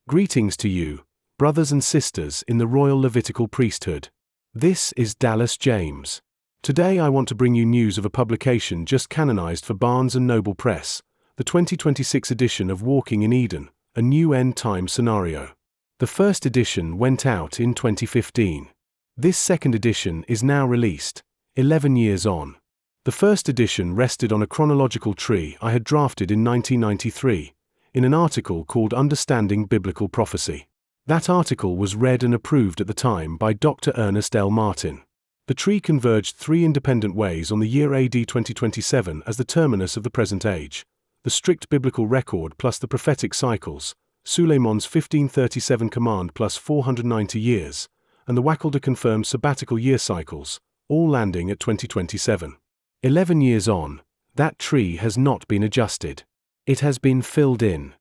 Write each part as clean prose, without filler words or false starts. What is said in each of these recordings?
Greetings to you, brothers and sisters in the Royal Levitical Priesthood. This is Dallas James. Today I want to bring you news of a publication just canonized for Barnes & Noble Press, the 2026 edition of Walking in Eden, a new end-time scenario. The first edition went out in 2015. This second edition is now released, 11 years on. The first edition rested on a chronological tree I had drafted in 1993, in an article called Understanding Biblical Prophecy. That article was read and approved at the time by Dr. Ernest L. Martin. The tree converged three independent ways on the year AD 2027 as the terminus of the present age: the strict biblical record plus the prophetic cycles, Suleiman's 1537 command plus 490 years, and the Wackelder confirmed sabbatical year cycles, all landing at 2027. 11 years on, that tree has not been adjusted. It has been filled in.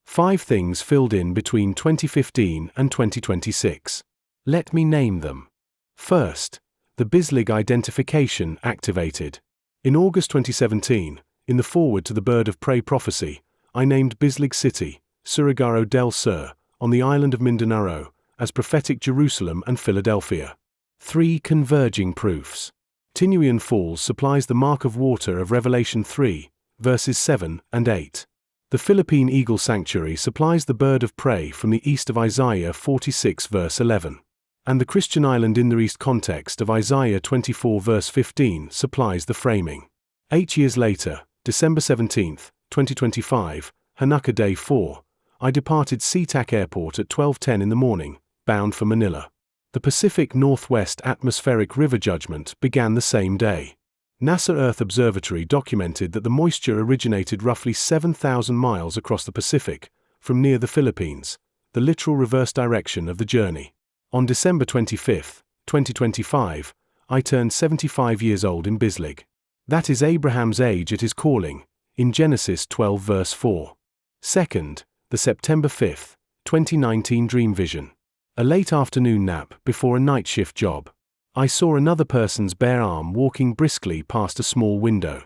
5 things filled in between 2015 and 2026. Let me name them. First, the Bislig identification activated. In August 2017, in the foreword to the Bird of Prey prophecy, I named Bislig City, Surigao del Sur, on the island of Mindanao, as Prophetic Jerusalem and Philadelphia. 3 converging proofs. Tinuian Falls supplies the mark of water of Revelation 3, verses 7 and 8. The Philippine Eagle Sanctuary supplies the bird of prey from the east of Isaiah 46 verse 11. And the Christian island in the east context of Isaiah 24 verse 15 supplies the framing. 8 years later, December 17, 2025, Hanukkah Day 4, I departed SeaTac Airport at 12:10 in the morning, bound for Manila. The Pacific Northwest Atmospheric River Judgment began the same day. NASA Earth Observatory documented that the moisture originated roughly 7,000 miles across the Pacific, from near the Philippines, the literal reverse direction of the journey. On December 25, 2025, I turned 75 years old in Bislig. That is Abraham's age at his calling, in Genesis 12 verse 4. Second, the September 5, 2019 dream vision. A late afternoon nap before a night shift job. I saw another person's bare arm walking briskly past a small window.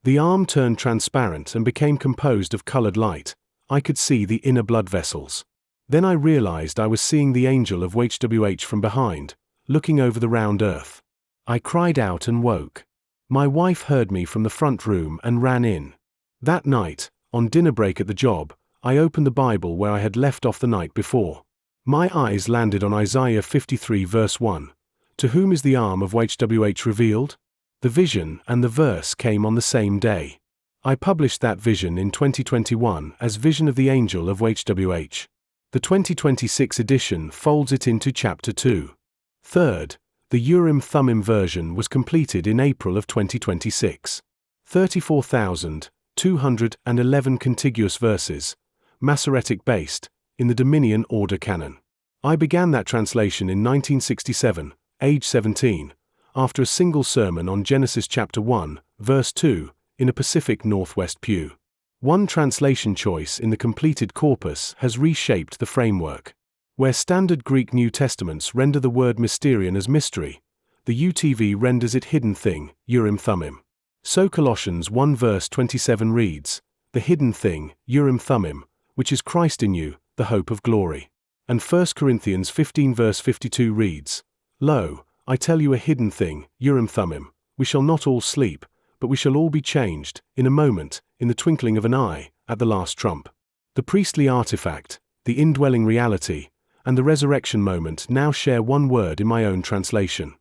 The arm turned transparent and became composed of colored light. I could see the inner blood vessels. Then I realized I was seeing the Angel of YHWH from behind, looking over the round earth. I cried out and woke. My wife heard me from the front room and ran in. That night, on dinner break at the job, I opened the Bible where I had left off the night before. My eyes landed on Isaiah 53 verse 1. To whom is the arm of YHWH revealed? The vision and the verse came on the same day. I published that vision in 2021 as Vision of the Angel of YHWH. The 2026 edition folds it into Chapter 2. Third, the Urim-Thummim version was completed in April of 2026. 34,211 contiguous verses, Masoretic-based, in the Dominion Order Canon. I began that translation in 1967, age 17, after a single sermon on Genesis chapter 1, verse 2, in a Pacific Northwest pew. One translation choice in the completed corpus has reshaped the framework. Where standard Greek New Testaments render the word mysterion as mystery, the UTV renders it hidden thing, Urim-Thummim. So Colossians 1 verse 27 reads, the hidden thing, Urim-Thummim, which is Christ in you, the hope of glory. And 1 Corinthians 15 verse 52 reads, Lo, I tell you a hidden thing, Urim-Thummim, we shall not all sleep, but we shall all be changed, in a moment, in the twinkling of an eye, at the last trump. The priestly artifact, the indwelling reality, and the resurrection moment now share one word in my own translation.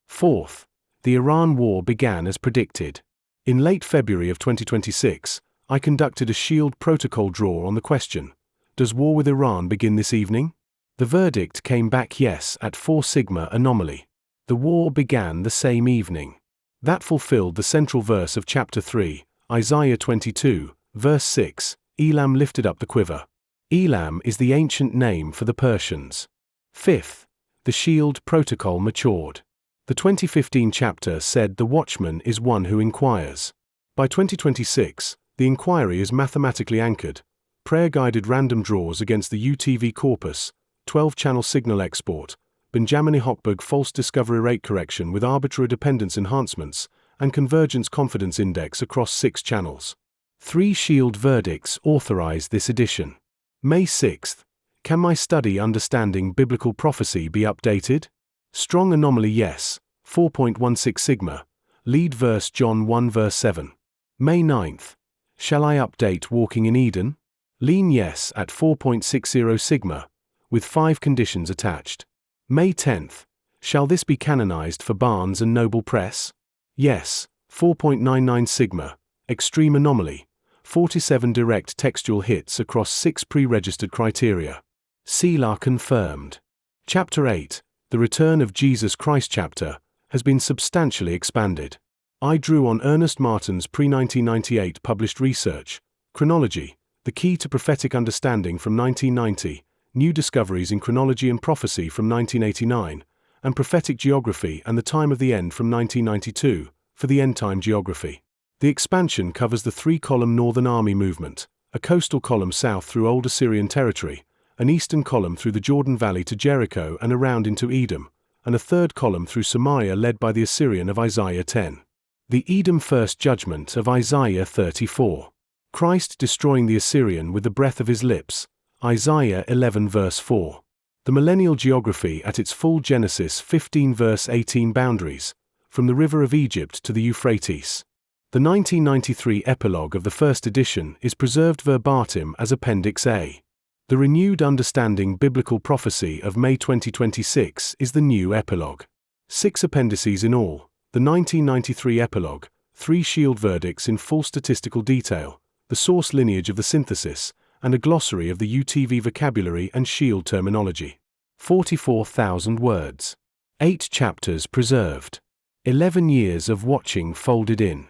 Fourth, the Iran war began as predicted. In late February of 2026, I conducted a SHIELD protocol draw on the question, does war with Iran begin this evening? The verdict came back yes at 4 Sigma anomaly. The war began the same evening. That fulfilled the central verse of chapter 3, Isaiah 22, verse 6, Elam lifted up the quiver. Elam is the ancient name for the Persians. Fifth, the SHIELD protocol matured. The 2015 chapter said the watchman is one who inquires. By 2026, the inquiry is mathematically anchored. Prayer-guided random draws against the UTV corpus, 12-channel signal export, Benjamin-Hochberg false discovery rate correction with arbitrary dependence enhancements, and convergence confidence index across 6 channels. 3 SHIELD verdicts authorized this edition. May 6, Can my study understanding biblical prophecy be updated? Strong anomaly yes, 4.16 sigma. Lead verse John 1 verse 7. May 9th. Shall I update Walking in Eden? Lean yes at 4.60 sigma, with 5 conditions attached. May 10th. Shall this be canonized for Barnes and Noble Press? Yes, 4.99 sigma. Extreme anomaly. 47 direct textual hits across 6 pre-registered criteria. Selah confirmed. Chapter 8, The Return of Jesus Christ chapter, has been substantially expanded. I drew on Ernest Martin's pre-1998 published research, Chronology, The Key to Prophetic Understanding from 1990, New Discoveries in Chronology and Prophecy from 1989, and Prophetic Geography and the Time of the End from 1992, for the End Time Geography. The expansion covers the 3-column Northern Army movement, a coastal column south through Old Assyrian territory, an eastern column through the Jordan Valley to Jericho and around into Edom, and a 3rd column through Samaria led by the Assyrian of Isaiah 10. The Edom First Judgment of Isaiah 34. Christ destroying the Assyrian with the breath of his lips, Isaiah 11 verse 4. The millennial geography at its full Genesis 15 verse 18 boundaries, from the river of Egypt to the Euphrates. The 1993 epilogue of the first edition is preserved verbatim as Appendix A. The renewed Understanding Biblical Prophecy of May 2026 is the new epilogue. 6 appendices in all, the 1993 epilogue, 3 shield verdicts in full statistical detail, the source lineage of the synthesis, and a glossary of the UTV vocabulary and shield terminology. 44,000 words. 8 chapters preserved. 11 years of watching folded in.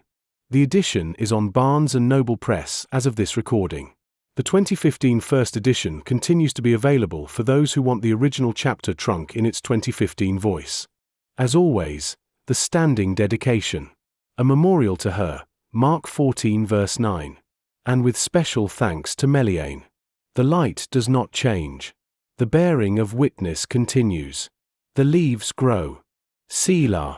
The edition is on Barnes and Noble Press as of this recording. The 2015 first edition continues to be available for those who want the original chapter trunk in its 2015 voice. As always, the standing dedication. A memorial to her, Mark 14 verse 9. And with special thanks to Meliane. The light does not change. The bearing of witness continues. The leaves grow. Selah.